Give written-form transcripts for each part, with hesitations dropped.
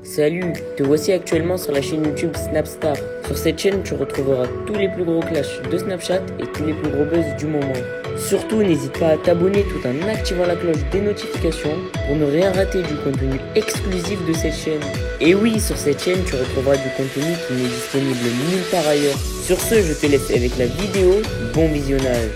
Salut, te voici actuellement sur la chaîne YouTube Snapstar. Sur cette chaîne, tu retrouveras tous les plus gros clashs de Snapchat et tous les plus gros buzz du moment. Surtout, n'hésite pas à t'abonner tout en activant la cloche des notifications pour ne rien rater du contenu exclusif de cette chaîne. Et oui, sur cette chaîne, tu retrouveras du contenu qui n'est disponible nulle part ailleurs. Sur ce, je te laisse avec la vidéo. Bon visionnage.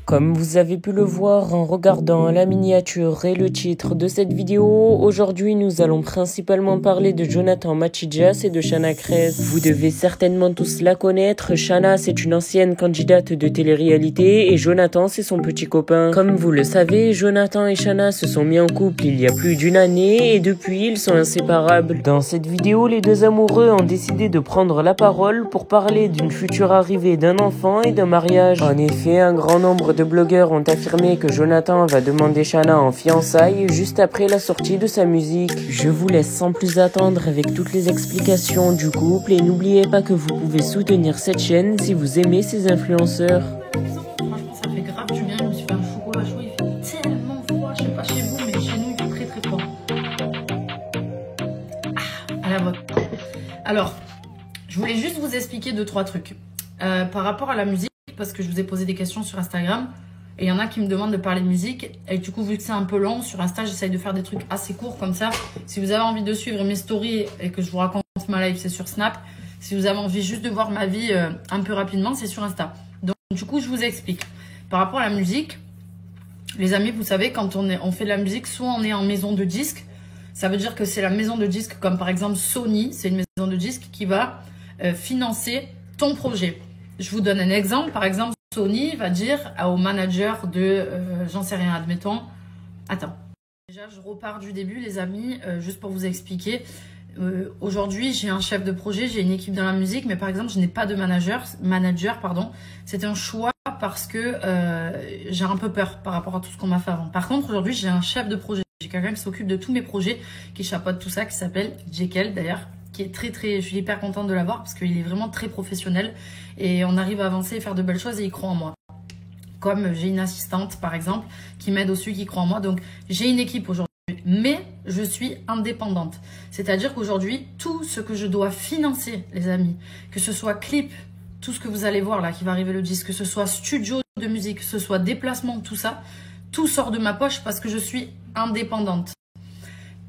Comme vous avez pu le voir en regardant la miniature et le titre de cette vidéo, aujourd'hui nous allons principalement parler de Jonathan Machidjas et de Chana Cres. Vous devez certainement tous la connaître. Chana, c'est une ancienne candidate de télé-réalité et Jonathan, c'est son petit copain. Comme vous le savez, Jonathan et Chana se sont mis en couple il y a plus d'une année et depuis ils sont inséparables. Dans cette vidéo, les deux amoureux ont décidé de prendre la parole pour parler d'une future arrivée d'un enfant et d'un mariage. En effet, un grand nombre de blogueurs ont affirmé que Jonathan va demander Chana en fiançailles juste après la sortie de sa musique. Je vous laisse sans plus attendre avec toutes les explications du couple et n'oubliez pas que vous pouvez soutenir cette chaîne si vous aimez ces influenceurs. Franchement, ça fait grave du bien. Je me suis fait un chocolat chaud. Il fait tellement froid. Je sais pas chez vous, mais chez nous, il fait très très froid. À la vôtre. Alors, je voulais juste vous expliquer 2-3 trucs. Par rapport à la musique, parce que je vous ai posé des questions sur Instagram et il y en a qui me demandent de parler de musique et du coup vu que c'est un peu long sur Insta, j'essaye de faire des trucs assez courts comme ça. Si vous avez envie de suivre mes stories et que je vous raconte ma life, c'est sur Snap. Si vous avez envie juste de voir ma vie un peu rapidement, c'est sur Insta. Donc du coup je vous explique. Par rapport à la musique, les amis, vous savez, quand on fait de la musique, soit on est en maison de disques, ça veut dire que c'est la maison de disques comme par exemple Sony, c'est une maison de disques qui va financer ton projet. Je vous donne un exemple. Par exemple, Sony va dire au manager de, j'en sais rien, admettons. Attends. Déjà, je repars du début, les amis, juste pour vous expliquer. Aujourd'hui, j'ai un chef de projet, j'ai une équipe dans la musique, mais par exemple, je n'ai pas de manager. C'est un choix parce que j'ai un peu peur par rapport à tout ce qu'on m'a fait avant. Par contre, aujourd'hui, j'ai un chef de projet. J'ai quelqu'un qui s'occupe de tous mes projets, qui chapeaute tout ça, qui s'appelle Jekyll d'ailleurs. Qui est je suis hyper contente de l'avoir parce qu'il est vraiment très professionnel et on arrive à avancer et faire de belles choses et il croit en moi. Comme j'ai une assistante par exemple qui m'aide aussi, qui croit en moi. Donc j'ai une équipe aujourd'hui, mais je suis indépendante. C'est-à-dire qu'aujourd'hui, tout ce que je dois financer, les amis, que ce soit clip, tout ce que vous allez voir là qui va arriver le disque, que ce soit studio de musique, que ce soit déplacement, tout ça, tout sort de ma poche parce que je suis indépendante.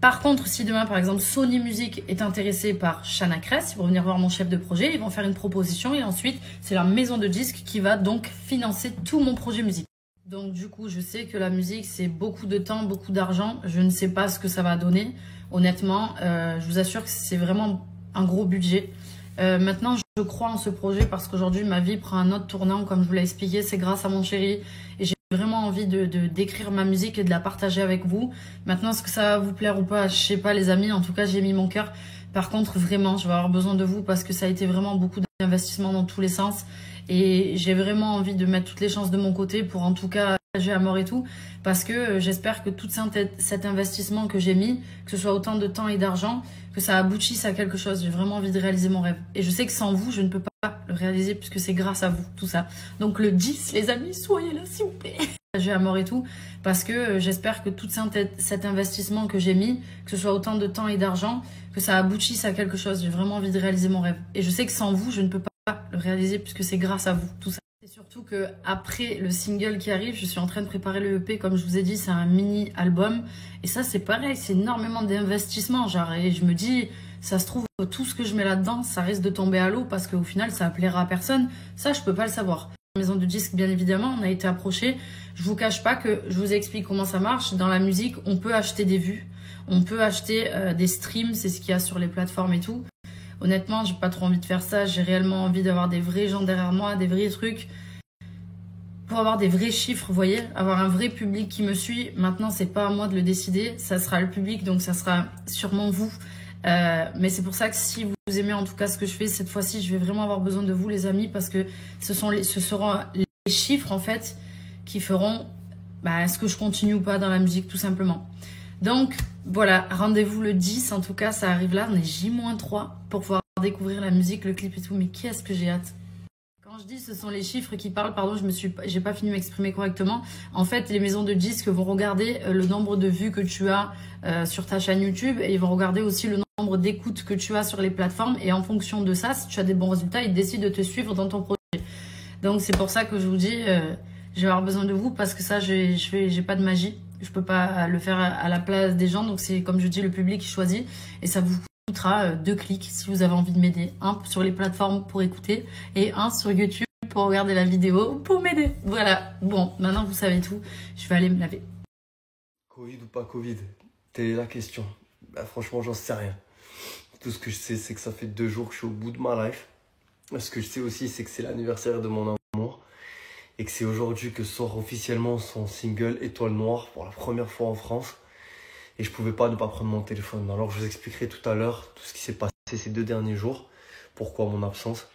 Par contre, si demain, par exemple, Sony Music est intéressé par Chana Cres, ils vont venir voir mon chef de projet, ils vont faire une proposition et ensuite, c'est la maison de disques qui va donc financer tout mon projet musique. Donc du coup, je sais que la musique, c'est beaucoup de temps, beaucoup d'argent. Je ne sais pas ce que ça va donner. Honnêtement, je vous assure que c'est vraiment un gros budget. Maintenant, je crois en ce projet parce qu'aujourd'hui, ma vie prend un autre tournant. Comme je vous l'ai expliqué, c'est grâce à mon chéri. Et j'ai vraiment envie d'écrire ma musique et de la partager avec vous. Maintenant, est-ce que ça va vous plaire ou pas? Je sais pas, les amis. En tout cas, j'ai mis mon cœur. Par contre, vraiment, je vais avoir besoin de vous parce que ça a été vraiment beaucoup d'investissement dans tous les sens. Et j'ai vraiment envie de mettre toutes les chances de mon côté pour en tout cas partager à mort et tout. Parce que j'espère que tout cet investissement que j'ai mis, que ce soit autant de temps et d'argent, que ça aboutisse à quelque chose. J'ai vraiment envie de réaliser mon rêve. Et je sais que sans vous, je ne peux pas le réaliser puisque c'est grâce à vous, tout ça. Donc le 10, les amis, soyez là s'il vous plaît. J'ai à mort et tout, parce que j'espère que tout cet investissement que j'ai mis, que ce soit autant de temps et d'argent, que ça aboutisse à quelque chose. J'ai vraiment envie de réaliser mon rêve. Et je sais que sans vous, je ne peux pas le réaliser puisque c'est grâce à vous, tout ça. C'est surtout que après le single qui arrive, je suis en train de préparer le EP, comme je vous ai dit, c'est un mini-album. Et ça, c'est pareil, c'est énormément d'investissement. Genre, et je me dis, ça se trouve, tout ce que je mets là-dedans, ça risque de tomber à l'eau parce qu'au final, ça plaira à personne. Ça, je peux pas le savoir. Maison de disques, bien évidemment, on a été approché. Je vous cache pas que je vous explique comment ça marche. Dans la musique, on peut acheter des vues, on peut acheter des streams, c'est ce qu'il y a sur les plateformes et tout. Honnêtement, j'ai pas trop envie de faire ça. J'ai réellement envie d'avoir des vrais gens derrière moi, des vrais trucs. Pour avoir des vrais chiffres, vous voyez, avoir un vrai public qui me suit. Maintenant, c'est pas à moi de le décider. Ça sera le public, donc ça sera sûrement vous. Mais c'est pour ça que si vous aimez en tout cas ce que je fais, cette fois-ci, je vais vraiment avoir besoin de vous, les amis, parce que ce seront les chiffres, en fait, qui feront est-ce que je continue ou pas dans la musique, tout simplement. Donc, voilà, rendez-vous le 10, en tout cas, ça arrive là, on est J-3 pour pouvoir découvrir la musique, le clip et tout, mais qu'est-ce que j'ai hâte. Quand je dis ce sont les chiffres qui parlent, pardon, j'ai pas fini de m'exprimer correctement. En fait, les maisons de disques vont regarder le nombre de vues que tu as sur ta chaîne YouTube et ils vont regarder aussi le nombre nombre d'écoutes que tu as sur les plateformes. Et en fonction de ça, si tu as des bons résultats, ils décident de te suivre dans ton projet. Donc c'est pour ça que je vous dis, je vais avoir besoin de vous parce que ça, j'ai pas de magie. Je peux pas le faire à la place des gens. Donc c'est comme je dis, le public qui choisit. Et ça vous coûtera 2 clics si vous avez envie de m'aider. Un sur les plateformes pour écouter et un sur YouTube pour regarder la vidéo pour m'aider. Voilà. Bon, maintenant vous savez tout. Je vais aller me laver. Covid ou pas Covid? Telle est la question. Bah, franchement, j'en sais rien. Tout ce que je sais, c'est que ça fait 2 jours que je suis au bout de ma life. Ce que je sais aussi, c'est que c'est l'anniversaire de mon amour. Et que c'est aujourd'hui que sort officiellement son single Étoile Noire pour la première fois en France. Et je pouvais pas ne pas prendre mon téléphone. Alors je vous expliquerai tout à l'heure tout ce qui s'est passé ces 2 derniers jours. Pourquoi mon absence.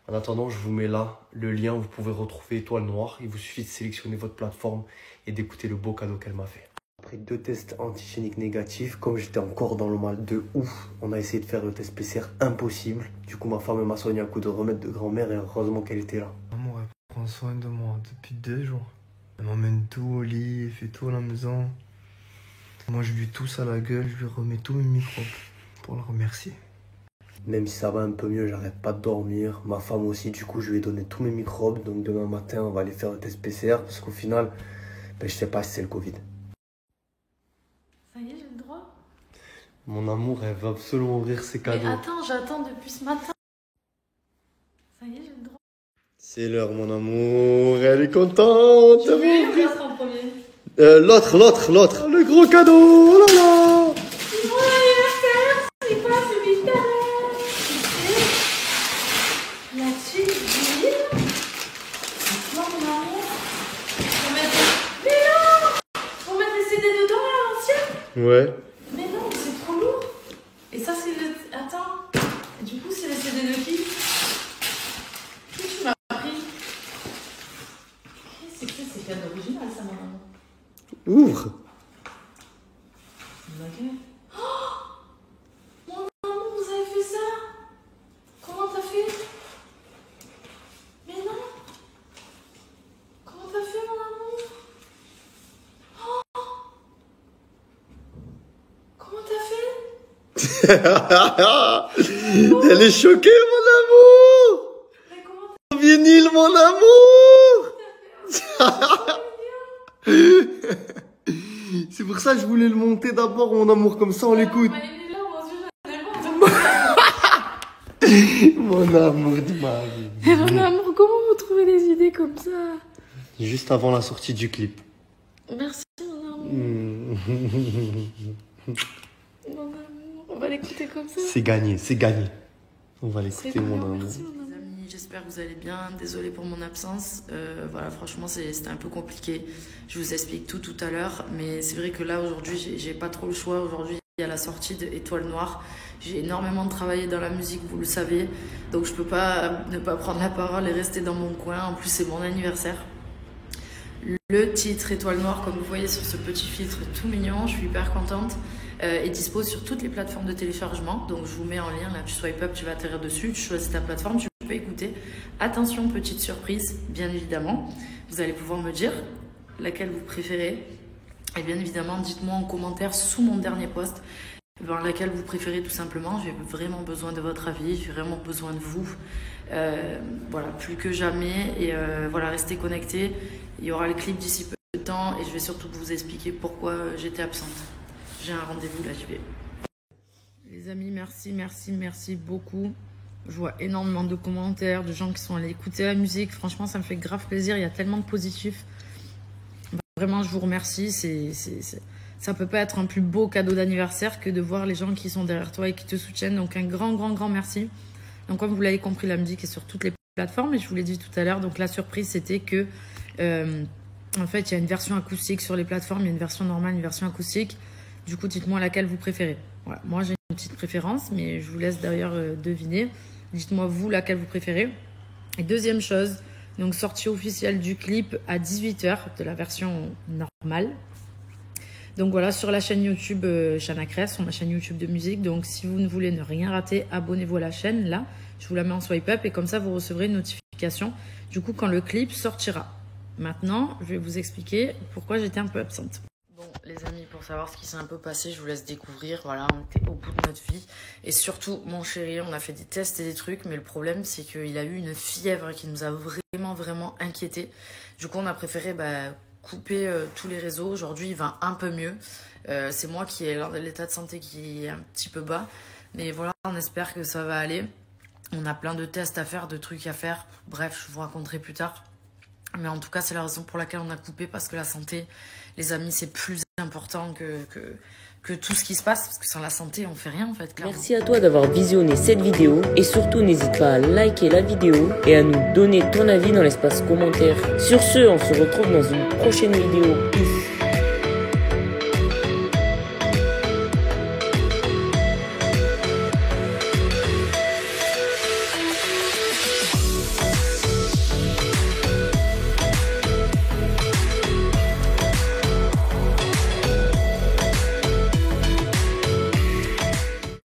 En attendant, je vous mets là le lien où vous pouvez retrouver Étoile Noire. Il vous suffit de sélectionner votre plateforme et d'écouter le beau cadeau qu'elle m'a fait. Après 2 tests antigéniques négatifs, comme j'étais encore dans le mal de ouf, on a essayé de faire le test PCR, impossible. Du coup, ma femme m'a soigné un coup de remède de grand-mère et heureusement qu'elle était là. Maman, elle prend soin de moi depuis 2 jours. Elle m'emmène tout au lit, elle fait tout à la maison. Moi, je lui tousse à la gueule, je lui remets tous mes microbes pour la remercier. Même si ça va un peu mieux, j'arrête pas de dormir. Ma femme aussi, du coup, je lui ai donné tous mes microbes. Donc demain matin, on va aller faire le test PCR parce qu'au final, je sais pas si c'est le Covid. Ça y est, j'ai le droit. Mon amour, elle veut absolument ouvrir ses cadeaux. Mais attends, j'attends depuis ce matin. Ça y est, j'ai le droit. C'est l'heure, mon amour. Elle est contente. Tu veux ou en premier? L'autre. Le gros cadeau. Oh là là. Mon anniversaire, c'est pas celui de ta mère. C'est la suite du livre. Moi, mon amour. Mais non! Faut mettre les CD dedans, là, à l'ancienne? Ouais. Mais non, c'est trop lourd. Et ça, c'est le... Attends. Et du coup, c'est les CD de qui? Qui tu m'as pris? C'est cadeau original, ça, mon amour. Ouvre. Oh, mon amour, vous avez fait ça? Comment t'as fait? Mais non. Comment t'as fait, mon amour? Oh, comment t'as fait? Elle est choquée, mon amour. Mais comment Vinyle, mon amour. C'est pour ça que je voulais le monter d'abord, mon amour, comme ça on l'écoute. Mon amour de ma vie. Mais mon amour, comment vous trouvez des idées comme ça? Juste avant la sortie du clip. Merci, mon amour. Mon amour, on va l'écouter comme ça. C'est gagné. On va C'est l'écouter, mon bon, amour. merci, mon amour. Les amis, j'espère que vous allez bien. Désolée pour mon absence. Voilà, franchement, c'était un peu compliqué. Je vous explique tout à l'heure. Mais c'est vrai que là, aujourd'hui, j'ai pas trop le choix. Aujourd'hui, il y a la sortie de Étoile Noire. J'ai énormément travaillé dans la musique, vous le savez. Donc, je peux pas ne pas prendre la parole et rester dans mon coin. En plus, c'est mon anniversaire. Le titre Étoile Noire, comme vous voyez sur ce petit filtre tout mignon, je suis hyper contente, est dispo sur toutes les plateformes de téléchargement. Donc je vous mets en lien, là tu swipe up, tu vas atterrir dessus, tu choisis ta plateforme, tu peux écouter. Attention, petite surprise, bien évidemment, vous allez pouvoir me dire laquelle vous préférez. Et bien évidemment, dites-moi en commentaire sous mon dernier post laquelle vous préférez tout simplement. J'ai vraiment besoin de votre avis, j'ai vraiment besoin de vous. Voilà, plus que jamais. Et voilà, restez connectés. Il y aura le clip d'ici peu de temps et je vais surtout vous expliquer pourquoi j'étais absente. J'ai un rendez-vous là, je vais. Les amis, merci beaucoup. Je vois énormément de commentaires, de gens qui sont allés écouter la musique. Franchement, ça me fait grave plaisir. Il y a tellement de positifs. Vraiment, je vous remercie. Ça peut pas être un plus beau cadeau d'anniversaire que de voir les gens qui sont derrière toi et qui te soutiennent. Donc, un grand merci. Donc, comme vous l'avez compris, la musique est sur toutes les plateformes. Et je vous l'ai dit tout à l'heure. Donc, la surprise, c'était que... en fait, il y a une version acoustique sur les plateformes, il y a une version normale, une version acoustique. Du coup, dites-moi laquelle vous préférez. Voilà. Moi, j'ai une petite préférence, mais je vous laisse d'ailleurs deviner. Dites-moi vous laquelle vous préférez. Et deuxième chose, donc sortie officielle du clip à 18 h de la version normale. Donc voilà, sur la chaîne YouTube Chana Cress, sur ma chaîne YouTube de musique. Donc si vous ne voulez ne rien rater, abonnez-vous à la chaîne. Là, je vous la mets en swipe up et comme ça, vous recevrez une notification. Du coup, quand le clip sortira. Maintenant, je vais vous expliquer pourquoi j'étais un peu absente. Bon, les amis, pour savoir ce qui s'est un peu passé, je vous laisse découvrir. Voilà, on était au bout de notre vie. Et surtout, mon chéri, on a fait des tests et des trucs, mais le problème, c'est qu'il a eu une fièvre qui nous a vraiment inquiétés. Du coup, on a préféré couper tous les réseaux. Aujourd'hui, il va un peu mieux. C'est moi qui ai l'état de santé qui est un petit peu bas. Mais voilà, on espère que ça va aller. On a plein de tests à faire, de trucs à faire. Bref, je vous raconterai plus tard. Mais en tout cas, c'est la raison pour laquelle on a coupé, parce que la santé, les amis, c'est plus important que tout ce qui se passe, parce que sans la santé, on fait rien en fait, clairement. Merci à toi d'avoir visionné cette vidéo et surtout n'hésite pas à liker la vidéo et à nous donner ton avis dans l'espace commentaire. Sur ce, on se retrouve dans une prochaine vidéo. Peace.